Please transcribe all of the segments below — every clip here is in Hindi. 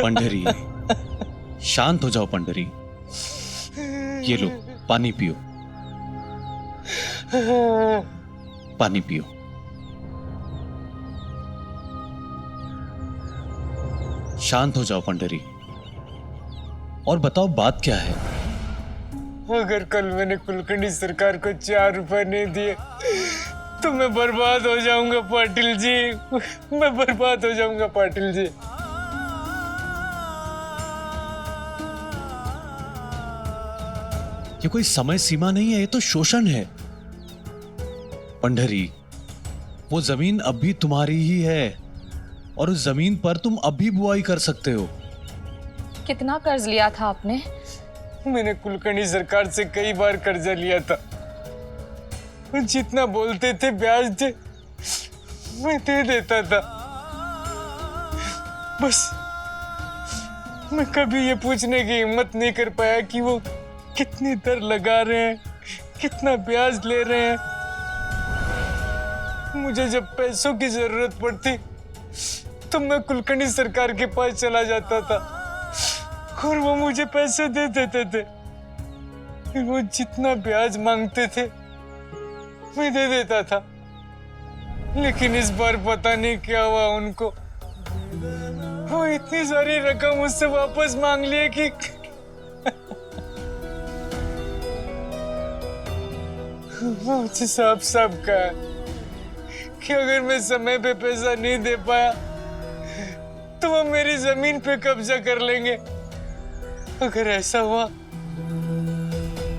पंडरी, शांत हो जाओ पंडरी। ये लो पानी पियो, पानी पियो। शांत हो जाओ पंडरी, और बताओ बात क्या है। अगर कल मैंने कुलकर्णी सरकार को 4 रुपए नहीं दिए तो मैं बर्बाद हो जाऊंगा पाटिल जी, मैं बर्बाद हो जाऊंगा पाटिल जी। ये कोई समय सीमा नहीं है, ये तो शोषण है पंडरी। वो जमीन अब भी तुम्हारी ही है और उस जमीन पर तुम अब भी बुआई कर सकते हो। कितना कर्ज लिया था आपने? मैंने कुलकर्णी सरकार से कई बार कर्जा लिया था, जितना बोलते थे ब्याज दे मैं दे देता था। बस मैं कभी ये पूछने की हिम्मत नहीं कर पाया कि वो कितनी दर लगा रहे हैं, कितना ब्याज ले रहे हैं। मुझे जब पैसों की जरूरत पड़ती तो मैं कुलकर्णी सरकार के पास चला जाता था और वो मुझे पैसे दे देते थे। फिर वो जितना ब्याज मांगते थे मैं दे देता था। लेकिन इस बार पता नहीं क्या हुआ उनको, वो इतनी सारी रकम मुझसे वापस मांग लिए कि मुझे साफ साफ कहा कि अगर मैं समय पे पैसा नहीं दे पाया तो वो मेरी जमीन पे कब्जा कर लेंगे। अगर ऐसा हुआ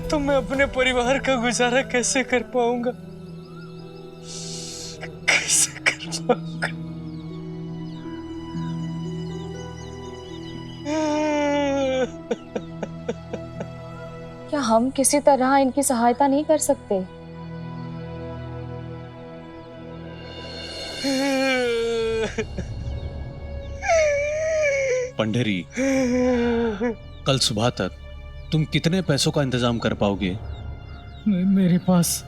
तो मैं अपने परिवार का गुजारा कैसे कर पाऊंगा, कैसे कर पाऊंगा? क्या हम किसी तरह इनकी सहायता नहीं कर सकते? पंडरी, कल सुबह तक तुम कितने पैसों का इंतजाम कर पाओगे? मेरे पास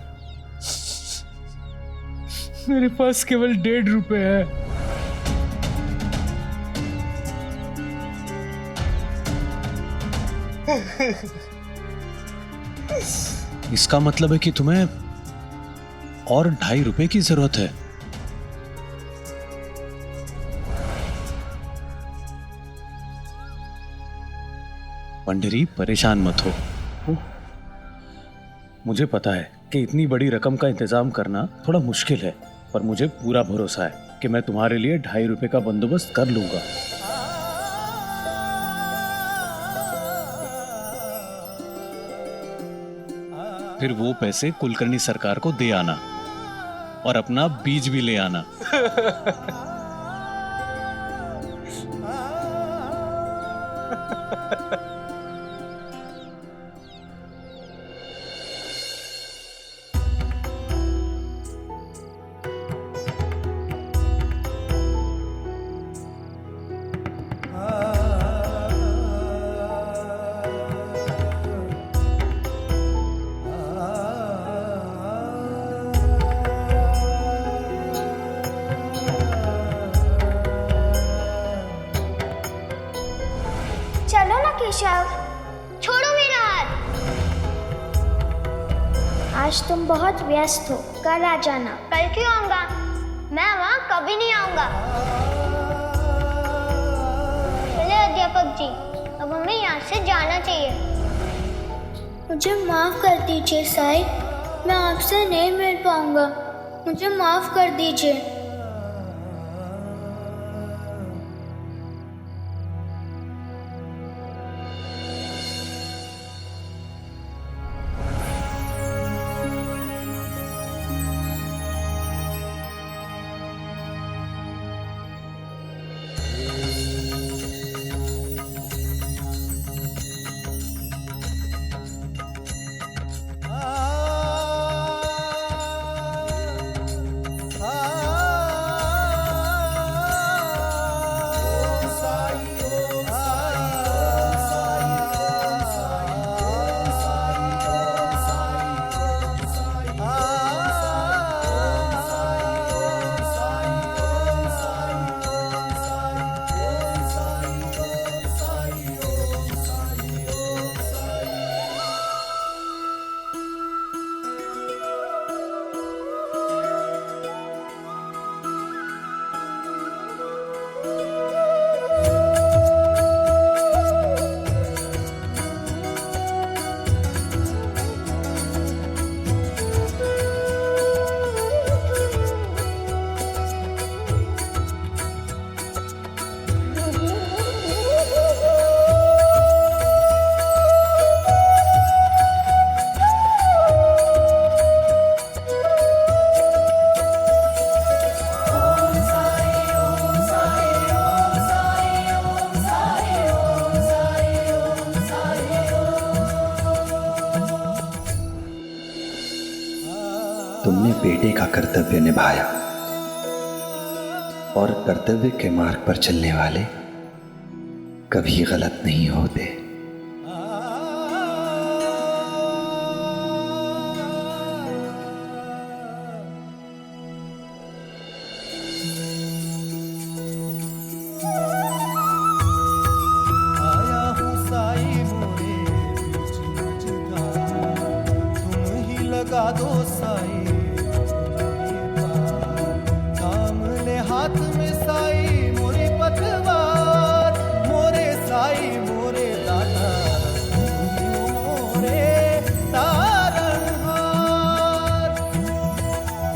केवल 1.5 रुपए है। इसका मतलब है कि तुम्हें और 2.5 रुपए की जरूरत है। पंडरी, परेशान मत हो। मुझे पता है कि इतनी बड़ी रकम का इंतजाम करना थोड़ा मुश्किल है, पर मुझे पूरा भरोसा है कि मैं तुम्हारे लिए 2.5 रुपए का बंदोबस्त कर लूंगा। फिर वो पैसे कुलकर्णी सरकार को दे आना और अपना बीज भी ले आना। चलो ना केशव, छोड़ो मेरा हाथ। आज तुम बहुत व्यस्त हो, कल आ जाना। कल क्यों आऊंगा? मैं वहाँ कभी नहीं आऊंगा। चले अध्यापक जी, अब हमें यहाँ से जाना चाहिए। मुझे माफ कर दीजिए साहिब, मैं आपसे नहीं मिल पाऊंगा। मुझे माफ कर दीजिए। ah बेटे का कर्तव्य निभाया, और कर्तव्य के मार्ग पर चलने वाले कभी गलत नहीं होते। लगा दो साई, थाम ले हाथ में साई मोरी पतवार, मोरे साई मोरे लाडा मोरे तारणहार,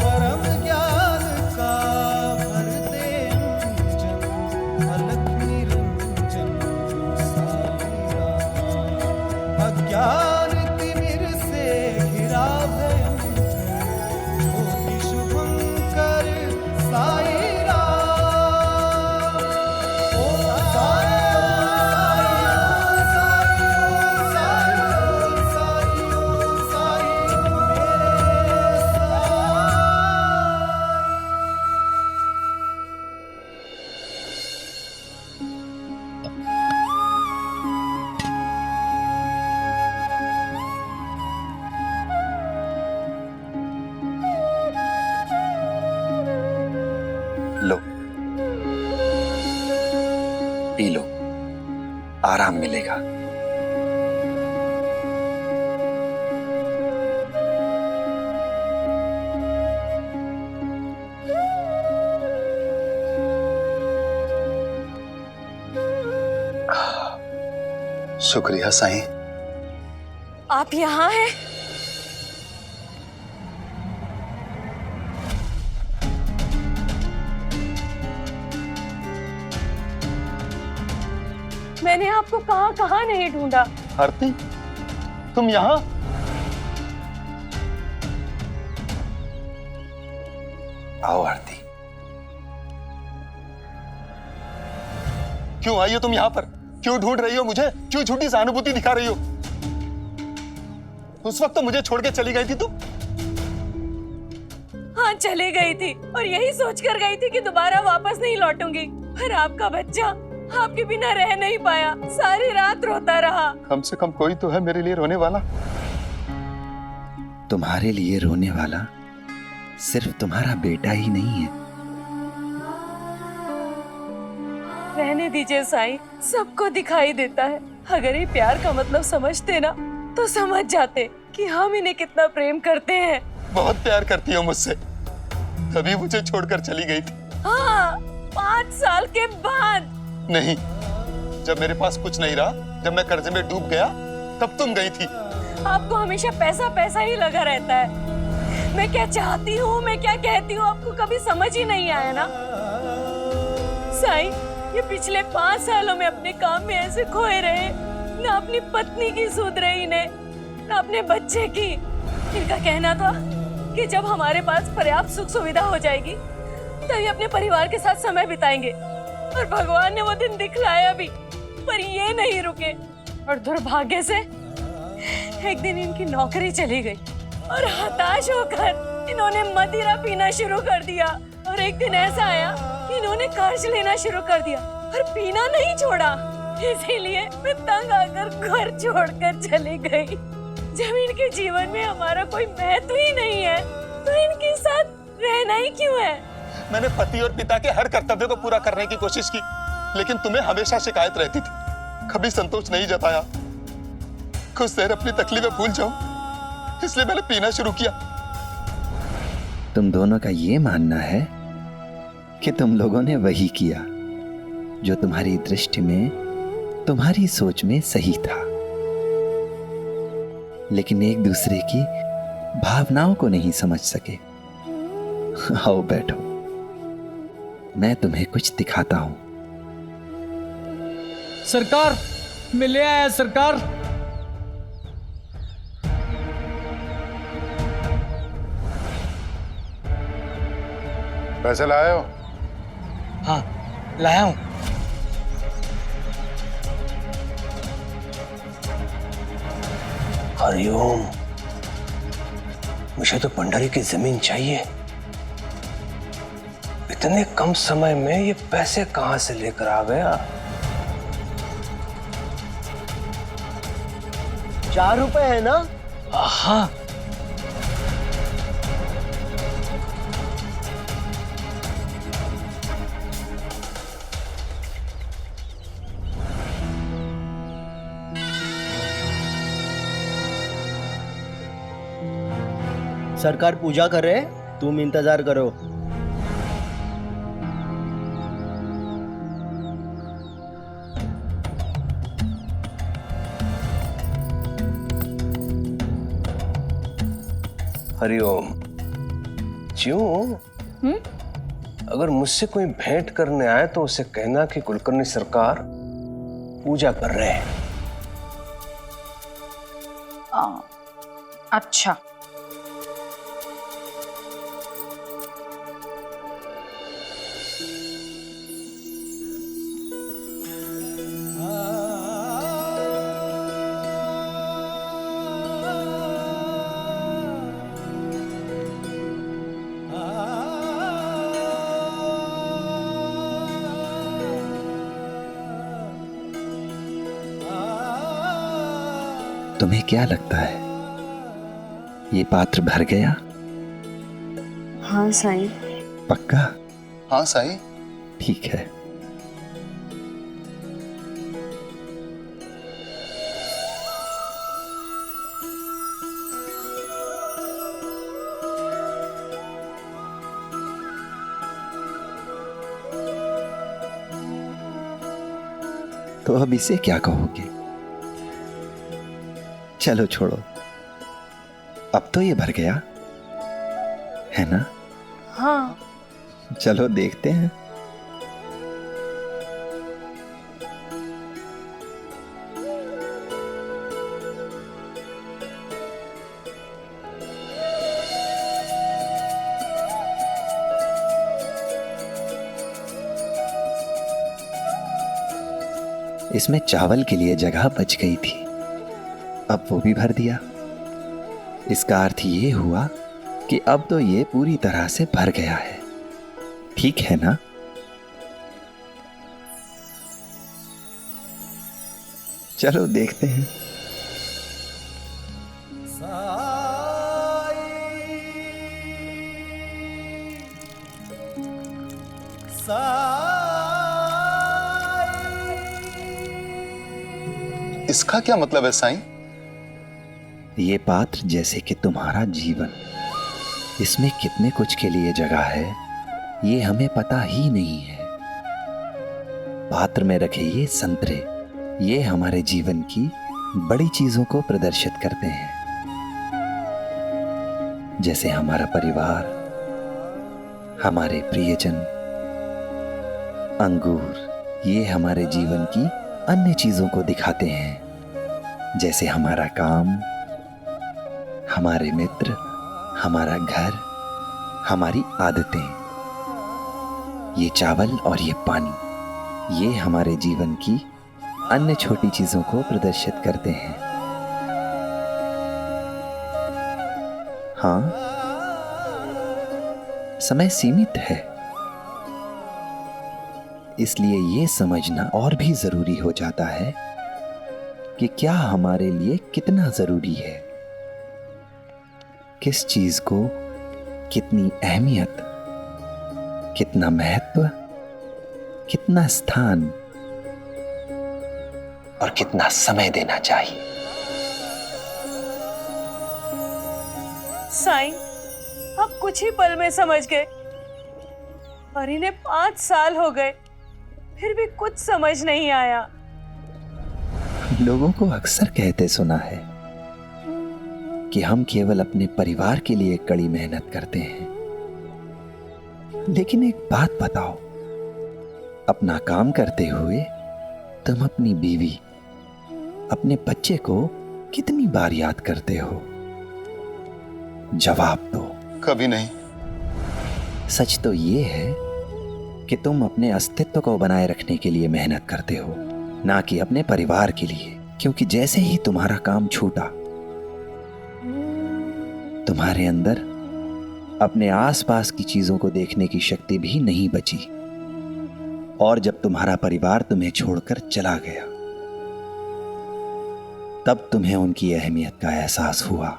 परम ज्ञान का भर दे अंजन, अलख निरंजन साई राम, अज्ञान तिमिर से घिरा लो, पी लो, आराम मिलेगा। शुक्रिया साईं। आप यहाँ हैं? मैंने आपको कहाँ कहाँ नहीं ढूंढा। आरती, तुम यहाँ? आओ आरती। क्यों आई हो तुम यहाँ पर? क्यों ढूंढ रही हो मुझे? क्यों झूठी सहानुभूति दिखा रही हो? उस वक्त तो मुझे छोड़ के चली गई थी तुम। हाँ, चली गई थी और यही सोचकर गई थी कि दोबारा वापस नहीं लौटूंगी। पर आपका बच्चा आपके बिना रह नहीं पाया, सारी रात रोता रहा। कम से कम कोई तो है मेरे लिए रोने वाला। तुम्हारे लिए रोने वाला सिर्फ तुम्हारा बेटा ही नहीं है। रहने दीजिए साईं, सबको दिखाई देता है। अगर ये प्यार का मतलब समझते ना तो समझ जाते कि हम इन्हें कितना प्रेम करते हैं। बहुत प्यार करती हो मुझसे, तभी मुझे छोड़कर चली गई थी। हाँ, 5 साल के बाद। नहीं, जब मेरे पास कुछ नहीं रहा, जब मैं कर्जे में डूब गया, तब तुम गई थी। आपको हमेशा पैसा पैसा ही लगा रहता है। मैं क्या चाहती हूँ, मैं क्या कहती हूँ, आपको कभी समझ ही नहीं आया ना। साईं, ये पिछले 5 सालों में अपने काम में ऐसे खोए रहे, ना अपनी पत्नी की सुध रही ने, ना अपने बच्चे की। इनका कहना था कि जब हमारे पास पर्याप्त सुख सुविधा हो जाएगी तभी अपने परिवार के साथ समय बिताएंगे, और भगवान ने वो दिन दिखलाया भी। पर ये नहीं रुके और दुर्भाग्य से एक दिन इनकी नौकरी चली गई और हताश होकर इन्होंने मदिरा पीना शुरू कर दिया। और एक दिन ऐसा आया कि इन्होंने कर्ज लेना शुरू कर दिया और पीना नहीं छोड़ा। इसीलिए मैं तंग आकर घर छोड़कर चली गई। जब इनके जीवन में हमारा कोई महत्व ही नहीं है तो इनके साथ रहना ही क्यों है? मैंने पति और पिता के हर कर्तव्य को पूरा करने की कोशिश की, लेकिन तुम्हें हमेशा शिकायत रहती थी। कभी संतोष नहीं जताया। कुछ देर अपनी तकलीफें भूल जाऊं, इसलिए मैंने पीना शुरू किया। तुम दोनों का ये मानना है कि तुम लोगों ने वही किया जो तुम्हारी दृष्टि में, तुम्हारी सोच में सही था, लेकिन एक दूसरे की भावनाओं को नहीं समझ सके। आओ बैठो, मैं तुम्हें कुछ दिखाता हूं। सरकार, मैं ले आया सरकार। पैसे लाए हो? हाँ, लाया हूं। हरिओम, मुझे तो पंडारी की जमीन चाहिए। इतने कम समय में ये पैसे कहां से लेकर आ गया? 4 रुपए है ना? हाँ। सरकार पूजा कर रहे, तुम इंतजार करो। हरिओम। क्यों? अगर मुझसे कोई भेंट करने आए तो उसे कहना कि कुलकर्णी सरकार पूजा कर रहे हैं। अच्छा। तुम्हें क्या लगता है ये पात्र भर गया? हाँ साईं। पक्का? हाँ साईं। ठीक है। तो अब इसे क्या कहोगे? चलो छोड़ो, अब तो ये भर गया है ना? हाँ। चलो देखते हैं। इसमें चावल के लिए जगह बच गई थी, अब वो भी भर दिया। इसका अर्थ ये हुआ कि अब तो ये पूरी तरह से भर गया है। ठीक है ना? चलो देखते हैं। इसका क्या मतलब है साईं? ये पात्र जैसे कि तुम्हारा जीवन, इसमें कितने कुछ के लिए जगह है ये हमें पता ही नहीं है। पात्र में रखे ये संतरे, ये हमारे जीवन की बड़ी चीजों को प्रदर्शित करते हैं, जैसे हमारा परिवार, हमारे प्रियजन। अंगूर ये हमारे जीवन की अन्य चीजों को दिखाते हैं, जैसे हमारा काम, हमारे मित्र, हमारा घर, हमारी आदतें। ये चावल और ये पानी, ये हमारे जीवन की अन्य छोटी चीजों को प्रदर्शित करते हैं। हाँ, समय सीमित है, इसलिए ये समझना और भी जरूरी हो जाता है कि क्या हमारे लिए कितना जरूरी है, किस चीज को कितनी अहमियत, कितना महत्व, कितना स्थान और कितना समय देना चाहिए। साईं, आप कुछ ही पल में समझ गए और इन्हें 5 साल हो गए, फिर भी कुछ समझ नहीं आया। लोगों को अक्सर कहते सुना है कि हम केवल अपने परिवार के लिए कड़ी मेहनत करते हैं, लेकिन एक बात बताओ, अपना काम करते हुए तुम अपनी बीवी, अपने बच्चे को कितनी बार याद करते हो? जवाब दो। कभी नहीं। सच तो ये है कि तुम अपने अस्तित्व को बनाए रखने के लिए मेहनत करते हो, ना कि अपने परिवार के लिए, क्योंकि जैसे ही तुम्हारा काम छूटा, तुम्हारे अंदर अपने आसपास की चीजों को देखने की शक्ति भी नहीं बची। और जब तुम्हारा परिवार तुम्हें छोड़कर चला गया, तब तुम्हें उनकी अहमियत का एहसास हुआ।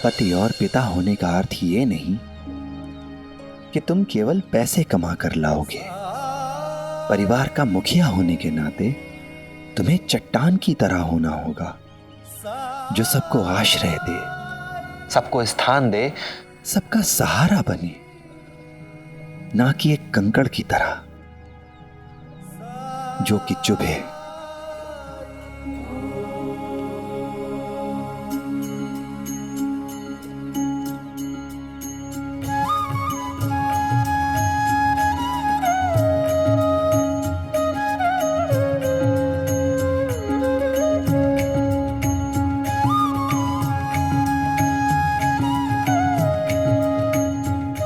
पति और पिता होने का अर्थ ये नहीं कि तुम केवल पैसे कमा कर लाओगे। परिवार का मुखिया होने के नाते तुम्हें चट्टान की तरह होना होगा, जो सबको आश्रय दे, सबको स्थान दे, सबका सहारा बने, ना कि एक कंकड़ की तरह जो कि चुभे।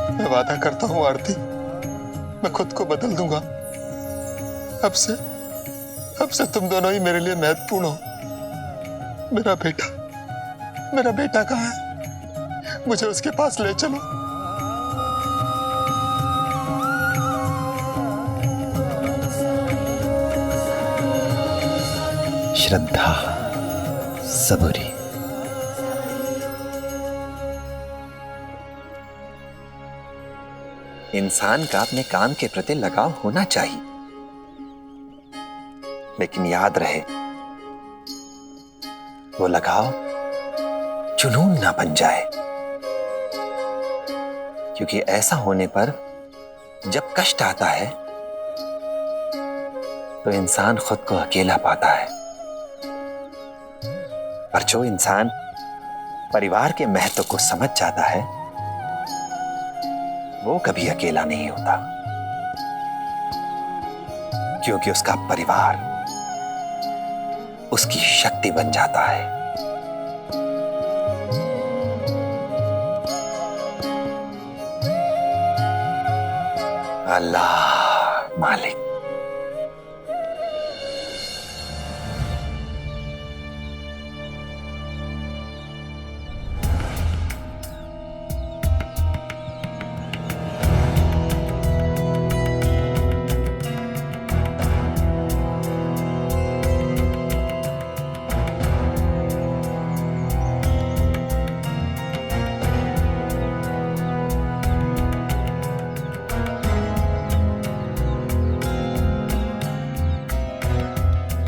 मैं वादा करता हूं आरती, मैं खुद को बदल दूंगा। अब से तुम दोनों ही मेरे लिए महत्वपूर्ण हो। मेरा बेटा कहाँ है? मुझे उसके पास ले चलो। श्रद्धा, सबूरी। इंसान का अपने काम के प्रति लगाव होना चाहिए, लेकिन याद रहे वो लगाव जुनून ना बन जाए, क्योंकि ऐसा होने पर जब कष्ट आता है तो इंसान खुद को अकेला पाता है। पर जो इंसान परिवार के महत्व को समझ जाता है, वो कभी अकेला नहीं होता, क्योंकि उसका परिवार उसकी शक्ति बन जाता है। अल्लाह मालिक।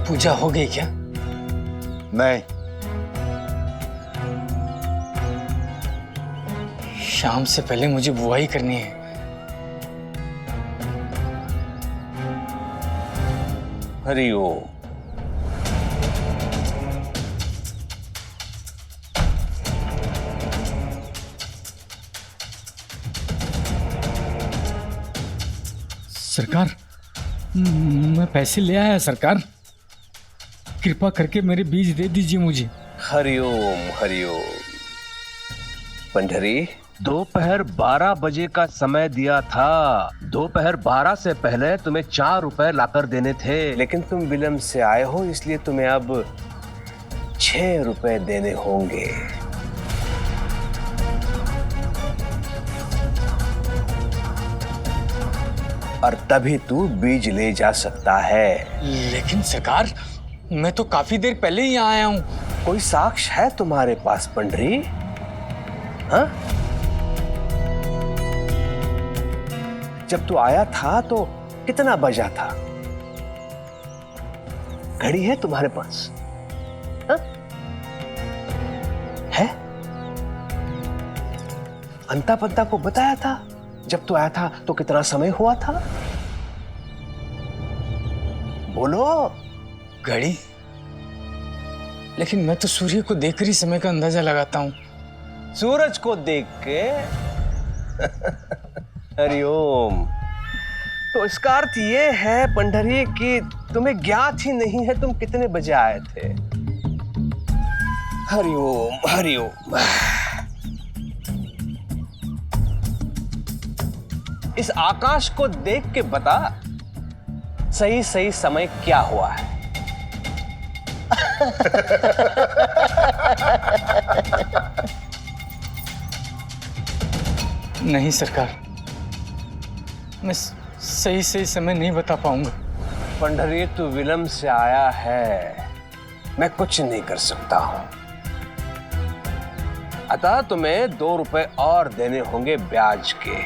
पूजा हो गई क्या? नहीं, शाम से पहले मुझे बुआई करनी है। हरिओम। सरकार, मैं पैसे ले आया सरकार, कृपा करके मेरे बीज दे दीजिए मुझे। हरिओम हरिओम। पंडरी, दोपहर 12 बजे का समय दिया था। दोपहर 12 से पहले तुम्हें 4 रुपए लाकर देने थे, लेकिन तुम विलंब से आए हो, इसलिए तुम्हें अब 6 रुपए देने होंगे। और तभी तू बीज ले जा सकता है। लेकिन सरकार, मैं तो काफी देर पहले ही यहाँ आया हूँ। कोई साक्ष्य है तुम्हारे पास पंडरी? हाँ? जब तू आया था तो कितना बजा था? घड़ी है तुम्हारे पास? हाँ? है? अंता पंता को बताया था जब तू आया था तो कितना समय हुआ था? बोलो। घड़ी? लेकिन मैं तो सूर्य को देखकर ही समय का अंदाजा लगाता हूँ। सूरज को देख के? हरिओम। तो इसका अर्थ ये है पंडरी कि तुम्हें ज्ञात ही नहीं है तुम कितने बजे आए थे। हरिओम हरिओम। इस आकाश को देख के बता, सही सही समय क्या हुआ है? नहीं सरकार, मैं सही समय नहीं बता पाऊंगा। पंडरी तू विलंब से आया है, मैं कुछ नहीं कर सकता हूं। अतः तुम्हें 2 रुपए और देने होंगे ब्याज के,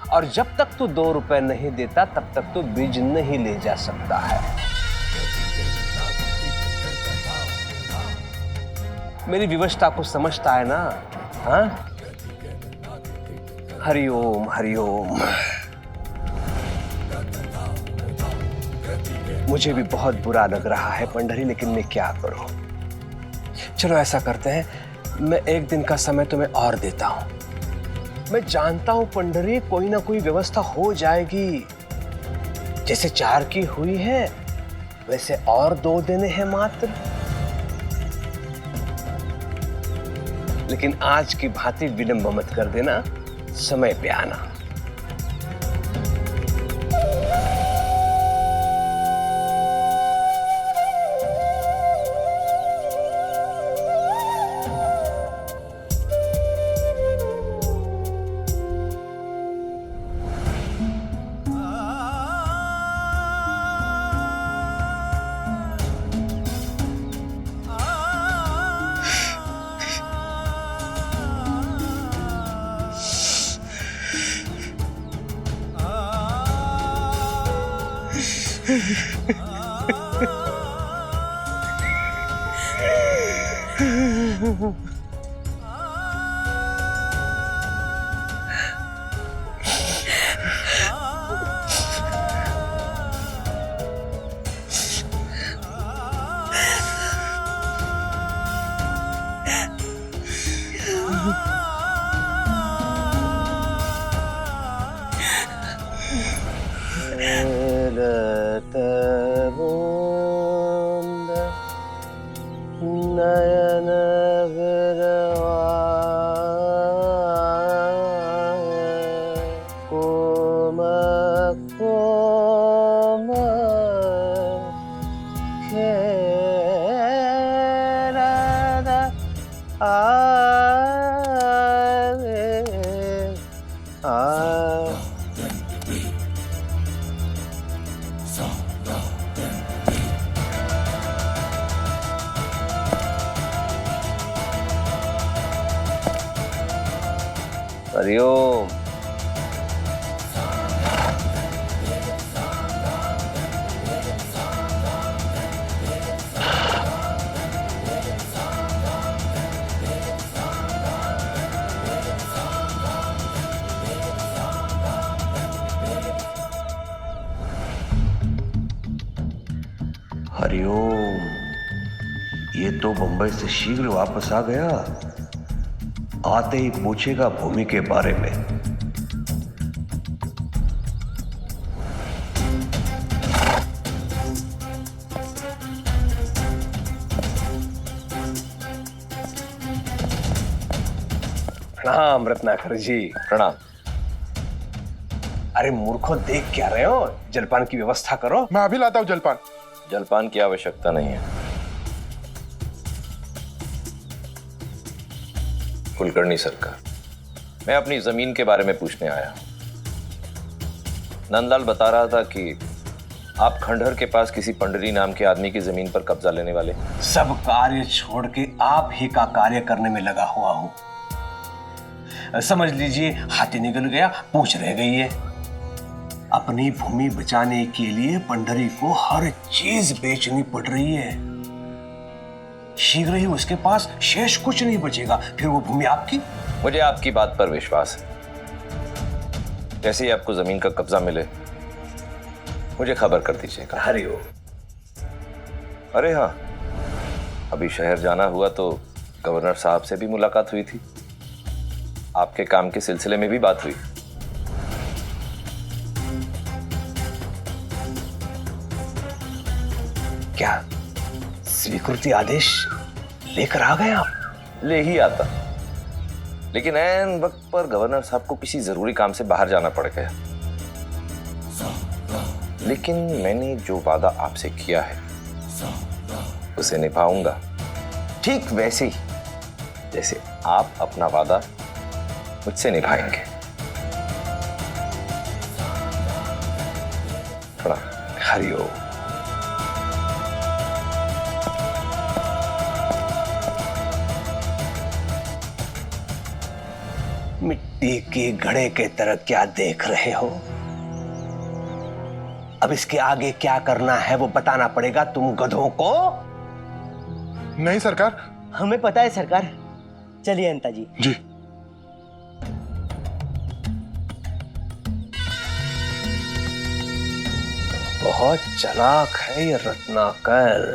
और जब तक तू 2 रुपए नहीं देता तब तक तू बीज नहीं ले जा सकता है। मेरी व्यवस्था को समझता है ना? हाँ, हरिओम हरिओम। मुझे भी बहुत बुरा लग रहा है पंडरी, लेकिन मैं क्या करूं। चलो ऐसा करते हैं, मैं 1 दिन का समय तुम्हें और देता हूं। मैं जानता हूं पंडरी, कोई ना कोई व्यवस्था हो जाएगी। जैसे 4 की हुई है वैसे और 2 देने हैं मात्र। लेकिन आज की भांति विलंब मत कर देना, समय पे आना। हरिओम। हरिओम, ये तो बंबई से शीघ्र वापस आ गया। आते ही पूछेगा भूमि के बारे में। प्रणाम रत्नाकर जी। प्रणाम। अरे मूर्खों, देख क्या रहे हो? जलपान की व्यवस्था करो। मैं अभी लाता हूँ जलपान। जलपान की आवश्यकता नहीं है। कुलकर्णी सरकार, मैं अपनी जमीन के बारे में पूछने आया हूं। नंदलाल बता रहा था कि आप खंडहर के पास किसी पंडरी नाम के आदमी की जमीन पर कब्जा लेने वाले। सब कार्य छोड़ के आप ही का कार्य करने में लगा हुआ हूं। समझ लीजिए, हाथी निकल गया, पूंछ रह गई है। अपनी भूमि बचाने के लिए पंडरी को हर चीज बेचनी पड़ रही है। शीघ्र ही उसके पास शेष कुछ नहीं बचेगा, फिर वो भूमि आपकी। मुझे आपकी बात पर विश्वास है। जैसे ही आपको जमीन का कब्जा मिले मुझे खबर कर दीजिएगा। हरिओम। अरे हाँ, अभी शहर जाना हुआ तो गवर्नर साहब से भी मुलाकात हुई थी। आपके काम के सिलसिले में भी बात हुई। क्या स्वीकृति आदेश लेकर आ गए आप? ले ही आता, लेकिन ऐन वक्त पर गवर्नर साहब को किसी जरूरी काम से बाहर जाना पड़ गया। लेकिन मैंने जो वादा आपसे किया है उसे निभाऊंगा, ठीक वैसे ही जैसे आप अपना वादा मुझसे निभाएंगे। प्रणाम। हरिओम। मिट्टी के घड़े के तरह क्या देख रहे हो? अब इसके आगे क्या करना है वो बताना पड़ेगा तुम गधों को। नहीं सरकार। हमें पता है सरकार। चलिए अंता जी। जी। बहुत चालाक है ये रत्नाकर।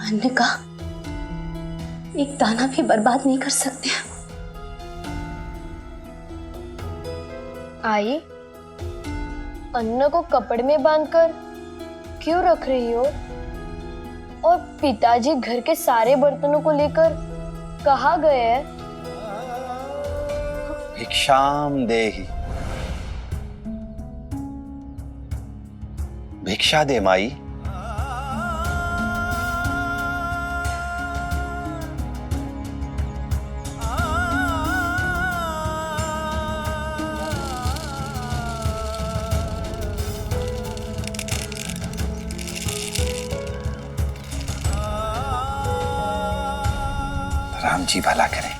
अन्य का एक दाना भी बर्बाद नहीं कर सकते। आई, अन्न को कपड़े में बांधकर क्यों रख रही हो? और पिताजी घर के सारे बर्तनों को लेकर कहाँ गए हैं? भिक्षाम देहि। भिक्षा दे माई। राम जी भला करें।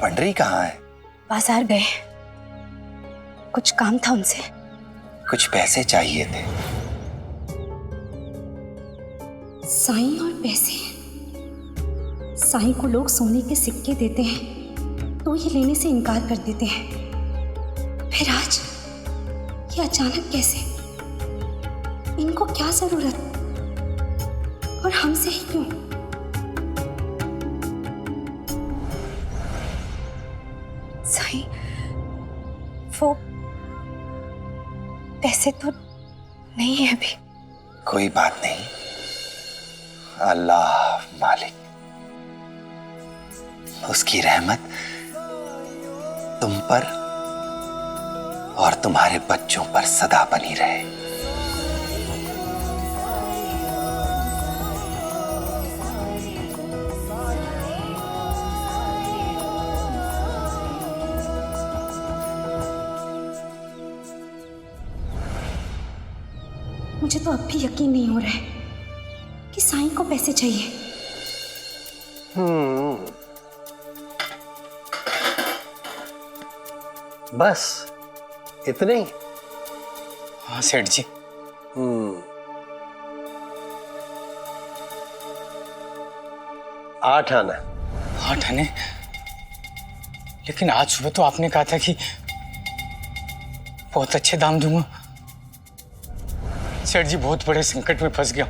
पंडरी कहाँ है? बाजार गए, कुछ काम था उनसे। कुछ पैसे चाहिए थे। साईं और पैसे। साईं को लोग सोने के सिक्के देते हैं तो ये लेने से इनकार कर देते हैं। फिर आज ये अचानक कैसे? इनको क्या जरूरत? और हमसे ही क्यों? साईं, वो पैसे तो नहीं है अभी। कोई बात नहीं। अल्लाह मालिक, उसकी रहमत तुम पर और तुम्हारे बच्चों पर सदा बनी रहे। मुझे तो अब भी यकीन नहीं हो रहा है कि साईं को पैसे चाहिए। बस इतने ही? हाँ सेठ जी। 8 आना। 8 आने? लेकिन आज सुबह तो आपने कहा था कि बहुत अच्छे दाम दूंगा। सेठ जी, बहुत बड़े संकट में फंस गया।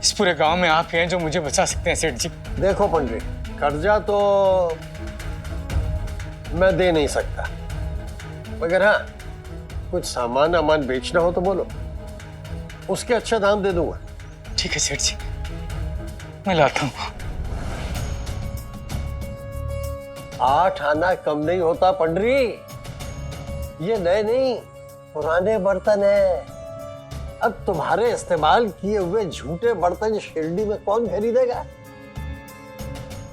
इस पूरे गांव में आप ही हैं जो मुझे बचा सकते हैं सेठ जी। देखो पंडित, कर्जा तो मैं दे नहीं सकता, मगर हाँ कुछ सामान अमान बेचना हो तो बोलो, उसके अच्छा दाम दे दूंगा। ठीक है सेठ जी, मैं लाता हूँ। 8 आना कम नहीं होता पंडरी। ये नए नहीं पुराने बर्तन है। अब तुम्हारे इस्तेमाल किए हुए झूठे बर्तन शिरडी में कौन खरीदेगा?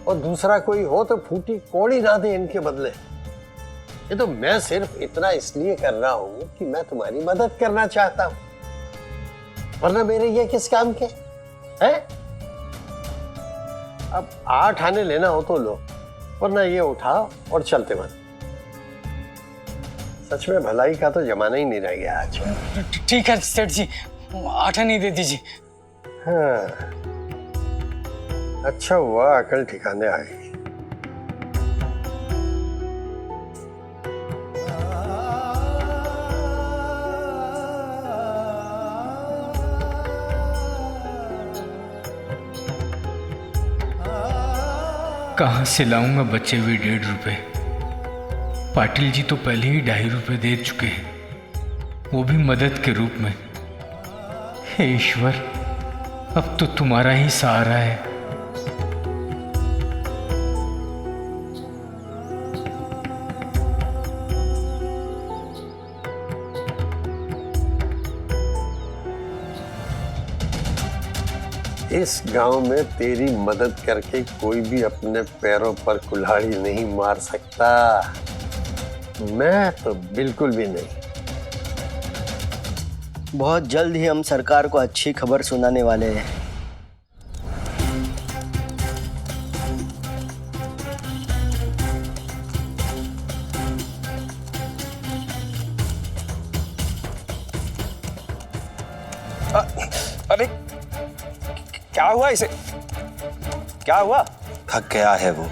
और दूसरा कोई हो तो फूटी कौड़ी ना दे इनके बदले। ये तो मैं सिर्फ इतना इसलिए कर रहा हूं कि मैं तुम्हारी मदद करना चाहता हूं, वरना मेरे ये किस काम के हैं? अब 8 आने लेना हो तो लो, वरना ये उठाओ और चलते बनो। सच में भलाई का तो जमाना ही नहीं रह गया आज। ठीक है सेठ जी, 8 आने दे दीजिए। हाँ, अच्छा हुआ अकल ठिकाने आ गई। कहाँ से लाऊंगा बचे हुए 1.5 रुपए? पाटिल जी तो पहले ही 2.5 रुपए दे चुके हैं, वो भी मदद के रूप में। हे ईश्वर, अब तो तुम्हारा ही सहारा है। इस गांव में तेरी मदद करके कोई भी अपने पैरों पर कुल्हाड़ी नहीं मार सकता। मैं तो बिल्कुल भी नहीं। बहुत जल्द ही हम सरकार को अच्छी खबर सुनाने वाले हैं। अरे क्या हुआ इसे? क्या हुआ? थक गया है वो।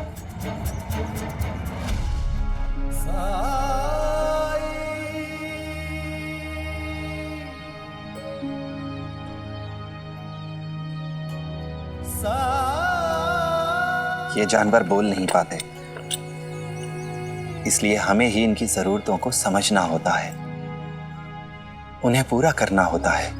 ये जानवर बोल नहीं पाते, इसलिए हमें ही इनकी जरूरतों को समझना होता है, उन्हें पूरा करना होता है।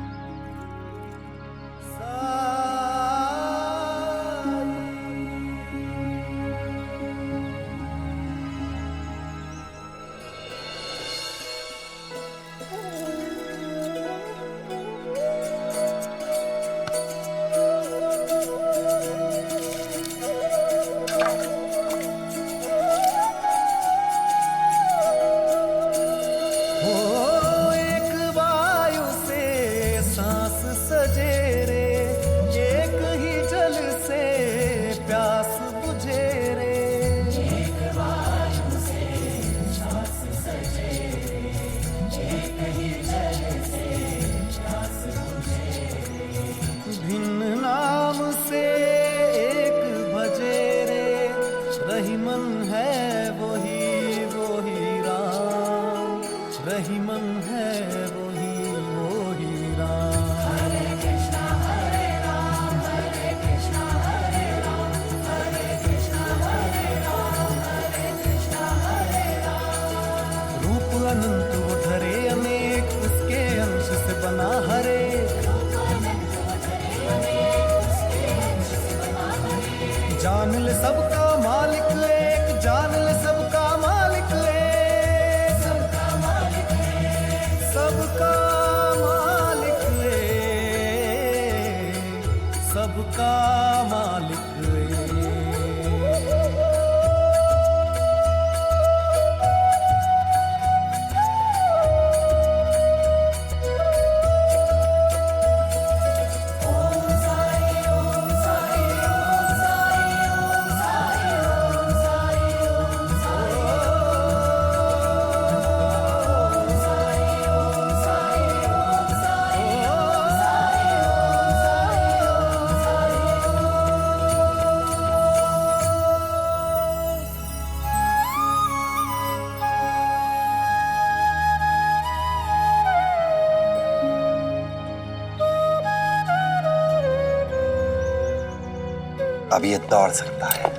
जान ले सबका मालिक एक, जान ले सबका मालिक एक, सबका मालिक एक, सबका मालिक एक, सबका मालिक एक। अब ये दौड़ सकता है।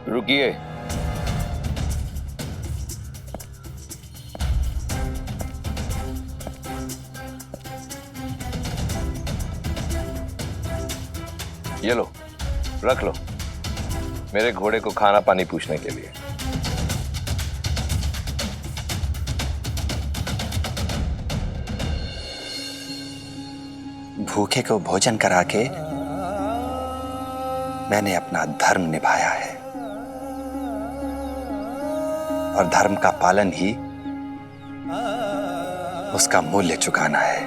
रुकिए। ये लो, रख लो, मेरे घोड़े को खाना पानी पूछने के लिए। भूखे को भोजन करा के मैंने अपना धर्म निभाया है, और धर्म का पालन ही उसका मूल्य चुकाना है।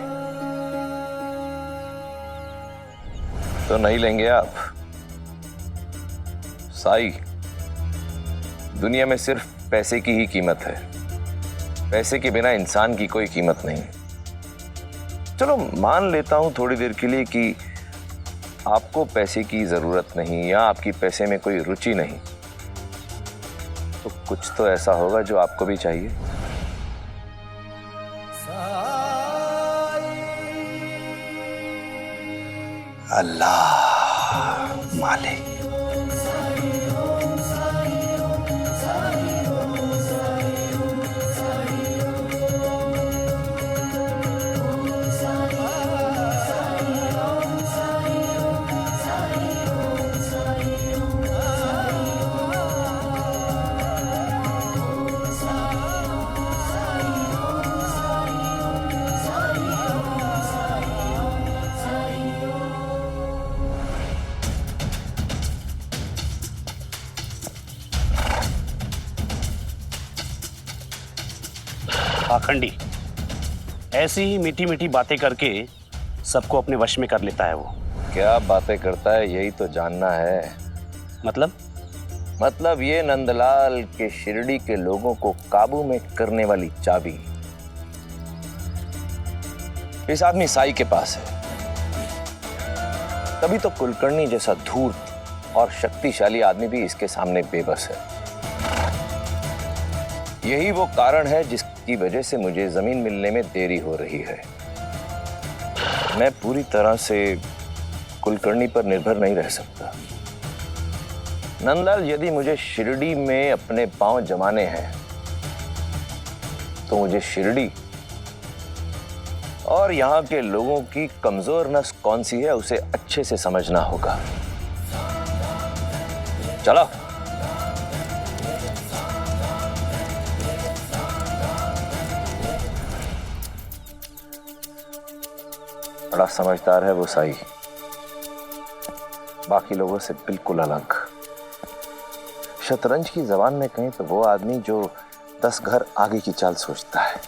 तो नहीं लेंगे आप? साई, दुनिया में सिर्फ पैसे की ही कीमत है, पैसे के बिना इंसान की कोई कीमत नहीं। चलो मान लेता हूं थोड़ी देर के लिए कि आपको पैसे की जरूरत नहीं या आपकी पैसे में कोई रुचि नहीं, तो कुछ तो ऐसा होगा जो आपको भी चाहिए। अल्लाह मालिक। पाखंडी। ऐसी ही मीठी मीठी बातें करके सबको अपने वश में कर लेता है वो। क्या बातें करता है यही तो जानना है। मतलब ये नंदलाल के शिरडी के लोगों को काबू में करने वाली चाबी इस आदमी साई के पास है। तभी तो कुलकर्णी जैसा धूर्त और शक्तिशाली आदमी भी इसके सामने बेबस है। यही वो कारण है जिसकी वजह से मुझे जमीन मिलने में देरी हो रही है। मैं पूरी तरह से कुलकर्णी पर निर्भर नहीं रह सकता। नंदलाल यदि मुझे शिरडी में अपने पांव जमाने हैं तो मुझे शिरडी और यहां के लोगों की कमजोर नस कौन सी है उसे अच्छे से समझना होगा। चलो। बड़ा समझदार है वो साई, बाकी लोगों से बिल्कुल अलग। शतरंज की जबान में कहें तो वो आदमी जो 10 घर आगे की चाल सोचता है।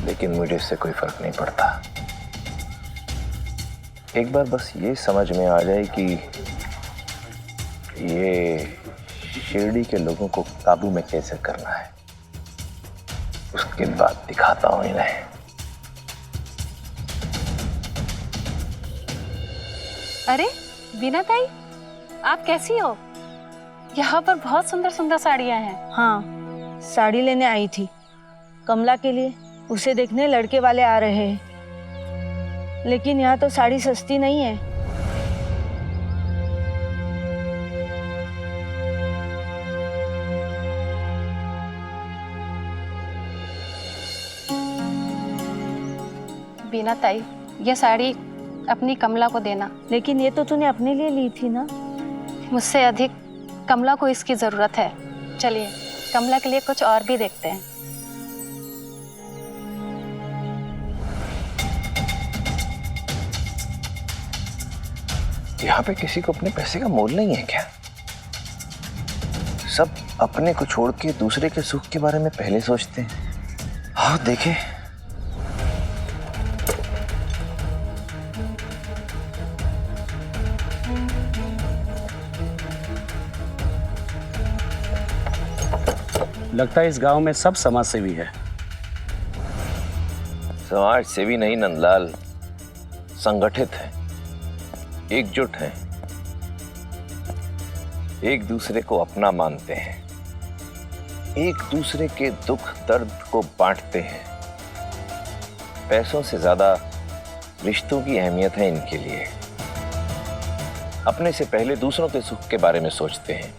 लेकिन मुझे इससे कोई फर्क नहीं पड़ता। एक बार बस ये समझ में आ जाए कि ये शिरडी के लोगों को काबू में कैसे करना है, उसके बाद दिखाता हूं इन्हें। अरे बीना ताई, आप कैसी हो? यहाँ पर बहुत सुंदर सुंदर साड़ियाँ हैं। हाँ, साड़ी लेने आई थी कमला के लिए। उसे देखने लड़के वाले आ रहे हैं, लेकिन यहाँ तो साड़ी सस्ती नहीं है। बीना ताई, ये साड़ी अपनी कमला को देना। लेकिन ये तो तूने अपने लिए ली थी ना। मुझसे अधिक कमला को इसकी जरूरत है। चलिए कमला के लिए कुछ और भी देखते हैं। यहाँ पे किसी को अपने पैसे का मोल नहीं है क्या? सब अपने को छोड़ के दूसरे के सुख के बारे में पहले सोचते हैं। हाँ देखे, लगता है इस गांव में सब समाज सेवी है। समाज सेवी नहीं नंदलाल, संगठित है, एकजुट हैं, एक दूसरे को अपना मानते हैं, एक दूसरे के दुख दर्द को बांटते हैं। पैसों से ज्यादा रिश्तों की अहमियत है इनके लिए। अपने से पहले दूसरों के सुख के बारे में सोचते हैं।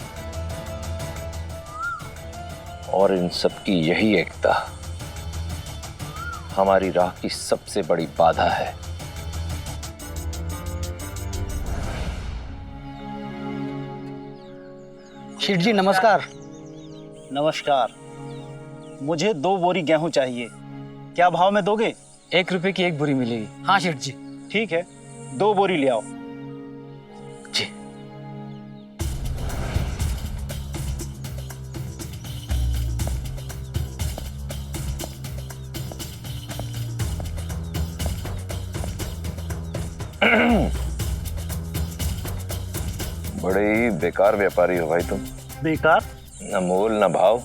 और इन सब की यही एकता हमारी राह की सबसे बड़ी बाधा है। शेठ जी नमस्कार। नमस्कार। मुझे 2 बोरी गेहूं चाहिए, क्या भाव में दोगे? 1 रुपए की 1 बोरी मिलेगी। हाँ शेठ जी। ठीक है, 2 बोरी ले आओ। जी। बड़े ही बेकार व्यापारी हो भाई तुम। बेकार? न मोल न भाव।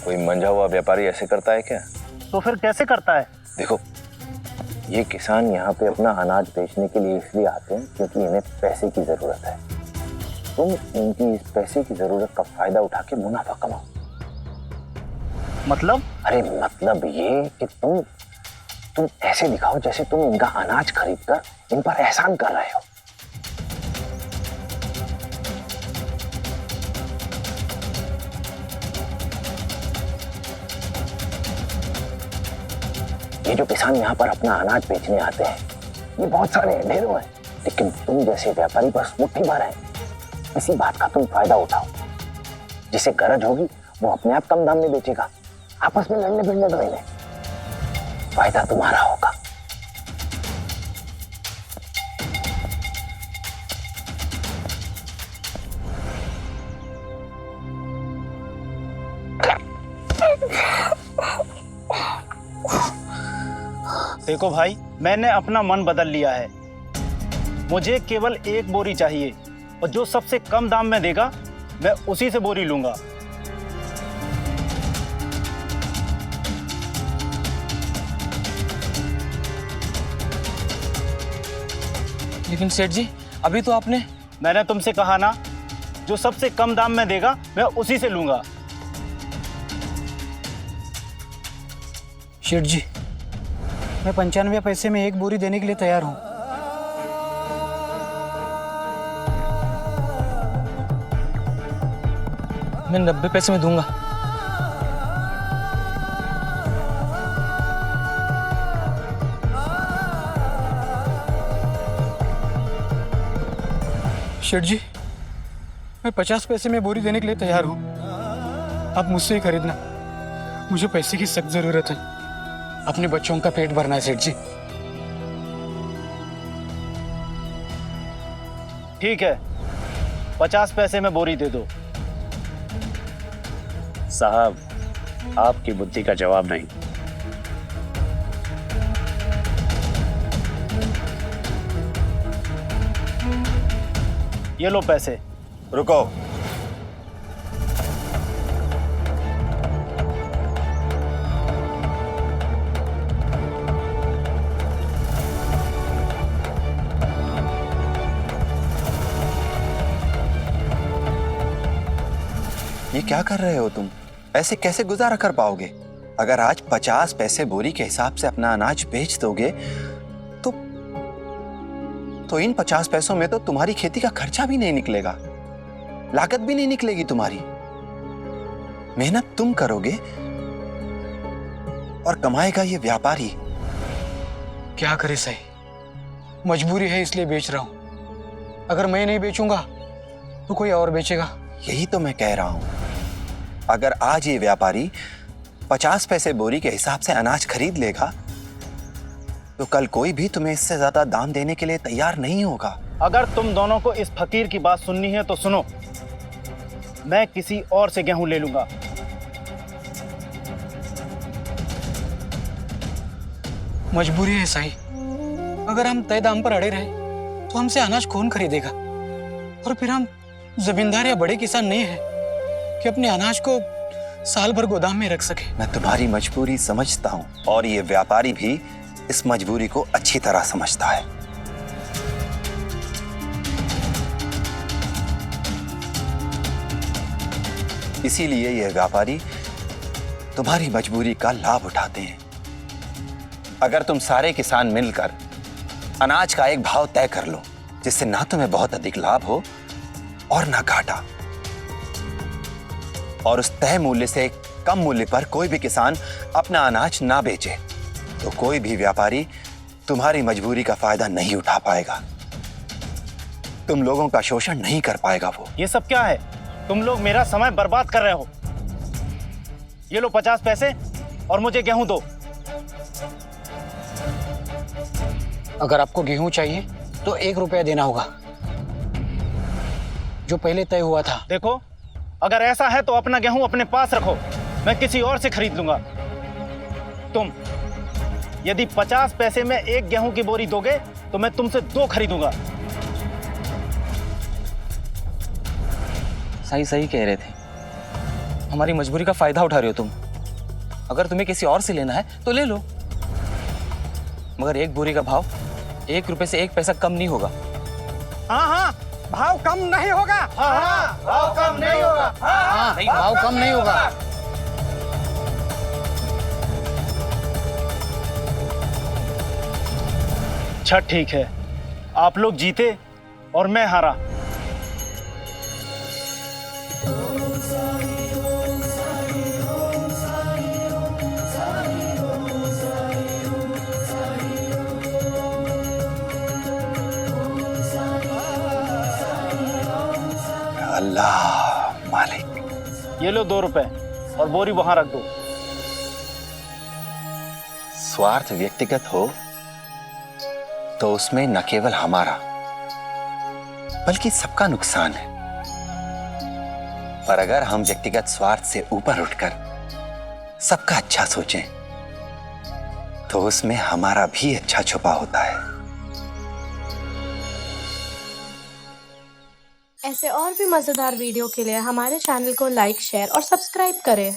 कोई मंझा हुआ व्यापारी ऐसे करता है क्या? तो फिर कैसे करता है? देखो, ये किसान यहाँ पे अपना अनाज बेचने के लिए इसलिए आते हैं क्योंकि इन्हें पैसे की जरूरत है। तुम इनकी इस पैसे की जरूरत का फायदा उठा के मुनाफा कमाओ। मतलब? अरे मतलब ये कि तुम ऐसे दिखाओ जैसे तुम इनका अनाज खरीद कर इन पर एहसान कर रहे हो। ये जो किसान यहाँ पर अपना अनाज बेचने आते हैं, ये बहुत सारे हैं, ढेरों हैं, लेकिन तुम जैसे व्यापारी बस मुट्ठी भर हैं। इसी बात का तुम फायदा उठाओ। जिसे गरज होगी वो अपने आप कम दाम में बेचेगा। आपस में लड़ने भिड़ने दो इन्हें, फायदा तुम्हारा होगा। देखो भाई, मैंने अपना मन बदल लिया है। मुझे केवल एक बोरी चाहिए और जो सबसे कम दाम में देगा मैं उसी से बोरी लूंगा। लेकिन सेठ जी, अभी तो आपने... मैंने तुमसे कहा ना, जो सबसे कम दाम में देगा मैं उसी से लूंगा। सेठ जी, मैं 95 पैसे में एक बोरी देने के लिए तैयार हूं। मैं 90 पैसे में दूंगा। सेठ जी, मैं 50 पैसे में बोरी देने के लिए तैयार हूं। आप मुझसे ही खरीदना। मुझे पैसे की सख्त जरूरत है। अपने बच्चों का पेट भरना है सेठ जी। ठीक है, 50 पैसे में बोरी दे दो। साहब, आपकी बुद्धि का जवाब नहीं। ये लो पैसे। रुको। ये क्या कर रहे हो तुम? ऐसे कैसे गुजारा कर पाओगे? अगर आज 50 पैसे बोरी के हिसाब से अपना अनाज बेच दोगे तो इन 50 पैसों में तो तुम्हारी खेती का खर्चा भी नहीं निकलेगा, लागत भी नहीं निकलेगी तुम्हारी। मेहनत तुम करोगे और कमाएगा ये व्यापारी। क्या करे सही, मजबूरी है इसलिए बेच रहा हूं। अगर मैं नहीं बेचूंगा तो कोई और बेचेगा। यही तो मैं कह रहा हूं। अगर आज ये व्यापारी 50 पैसे बोरी के हिसाब से अनाज खरीद लेगा तो कल कोई भी तुम्हें इससे ज्यादा दाम देने के लिए तैयार नहीं होगा। अगर तुम दोनों को इस फकीर की बात सुननी है तो सुनो, मैं किसी और से गेहूं ले लूंगा। मजबूरी है सही। अगर हम तय दाम पर अड़े रहे तो हमसे अनाज कौन खरीदेगा? और फिर हम जमींदार या बड़े किसान नहीं है कि अपने अनाज को साल भर गोदाम में रख सके। मैं तुम्हारी मजबूरी समझता हूं और ये व्यापारी भी इस मजबूरी को अच्छी तरह समझता है। इसीलिए ये व्यापारी तुम्हारी मजबूरी का लाभ उठाते हैं। अगर तुम सारे किसान मिलकर अनाज का एक भाव तय कर लो जिससे ना तुम्हें बहुत अधिक लाभ हो और ना घाटा, और उस तय मूल्य से कम मूल्य पर कोई भी किसान अपना अनाज ना बेचे, तो कोई भी व्यापारी तुम्हारी मजबूरी का फायदा नहीं उठा पाएगा। तुम लोगों का शोषण नहीं कर पाएगा वो। ये सब क्या है? तुम लोग मेरा समय बर्बाद कर रहे हो। ये लो 50 पैसे और मुझे गेहूं दो। अगर आपको गेहूं चाहिए तो 1 रुपया देना होगा, जो पहले तय हुआ था। देखो, अगर ऐसा है तो अपना गेहूं अपने पास रखो, मैं किसी और से खरीद लूंगा। तुम यदि 50 पैसे में एक गेहूं की बोरी दोगे तो मैं तुमसे 2 खरीदूंगा। सही कह रहे थे। हमारी मजबूरी का फायदा उठा रहे हो तुम। अगर तुम्हें किसी और से लेना है तो ले लो, मगर एक बोरी का भाव 1 रुपए से 1 पैसा कम नहीं होगा। हाँ, भाव कम नहीं होगा। हाँ, भाव कम नहीं होगा। नहीं, भाव कम नहीं होगा। अच्छा ठीक है, आप लोग जीते और मैं हारा। अल्लाह मालिक। ये लो 2 रुपए और बोरी वहां रख दो। स्वार्थ व्यक्तिगत हो तो उसमें न केवल हमारा बल्कि सबका नुकसान है। पर अगर हम व्यक्तिगत स्वार्थ से ऊपर उठकर सबका अच्छा सोचें, तो उसमें हमारा भी अच्छा छुपा होता है। ऐसे और भी मजेदार वीडियो के लिए हमारे चैनल को लाइक, शेयर और सब्सक्राइब करें।